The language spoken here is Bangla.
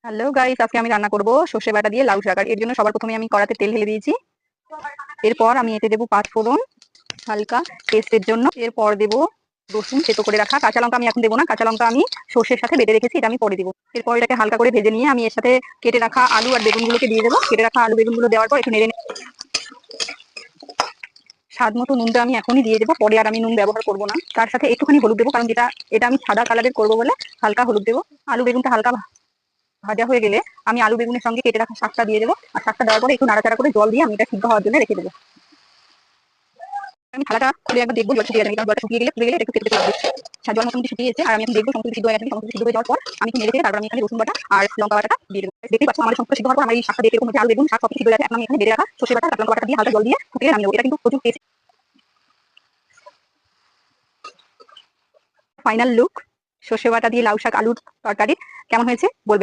হ্যালো গাইস, আজকে আমি রান্না করব সর্ষে বাটা দিয়ে লাউ শাক। আর এর জন্য সবার প্রথমে আমি কড়াতে তেল ঢেলে দিয়েছি। এরপর আমি এতে দেবো পাঁচ ফোড়ন হালকা টেস্টের জন্য। এরপর দেবো রসুন থেতো করে রাখা। কাঁচা লঙ্কা আমি এখন দেবো না, কাঁচা লঙ্কা আমি সর্ষের সাথে বেটে রেখেছি, এটা আমি পরে দেবো। এরপর এটাকে হালকা করে ভেজে নিয়ে আমি এর সাথে কেটে রাখা আলু আর বেগুনগুলোকে দিয়ে দেবো। কেটে রাখা আলু বেগুনগুলো দেওয়ার পর একটু নেড়ে স্বাদ মতো নুনটা আমি এখনই দিয়ে দেবো, পরে আর আমি নুন ব্যবহার করবো না। তার সাথে একটুখানি হলুদ দেবো, কারণ এটা আমি সাদা কালারের করবো বলে হালকা হলুদ দেবো। আলু বেগুনটা হালকা ভাজা হয়ে গেলে আমি আলু বেগুনের সঙ্গে কেটে রাখা শাকটা দিয়ে দেবো। আর শাকটা দেওয়ার পরে একটু নাড়াচাড়া করে জল দিয়ে আমি এটা সিদ্ধ হওয়ার জন্য রেখে দেবো। আমি থালাটা খুলে একবার দেখবো জল শুকিয়ে গেছে, কারণ জলটা শুকিয়ে গেলে পুড়ে গেলে একটু কেটে লাগবে। হ্যাঁ, জল মোটামুটি শুকিয়ে গেছে। আর আমি এখন দেখবো সমস্ত সিদ্ধ হয়ে গেছে। সমস্ত সিদ্ধ হয়ে যাওয়ার পর আমি একটু নেড়ে চেড়ে তারপর আমি এখানে রসুন বাটা আর লঙ্কা বাটাটা দিয়ে দেবো। দেখতেই পাচ্ছ আমার সমস্ত সিদ্ধ হওয়ার পর আমার এই শাকটা দিয়ে এরকম হচ্ছে, আলু বেগুন শাক সব সিদ্ধ হয়ে গেছে। এখন আমি এখানে বেড়ে রাখা সর্ষে বাটা আর লঙ্কা বাটা দিয়ে হালকা জল দিয়ে ফুটিয়ে নামিয়ে দেবো। এটা কিন্তু প্রচুর টেস্ট। ফাইনাল লুক সর্ষে বাটা দিয়ে লাউ শাক আলুর তরকারি কেমন হয়েছে বলবে।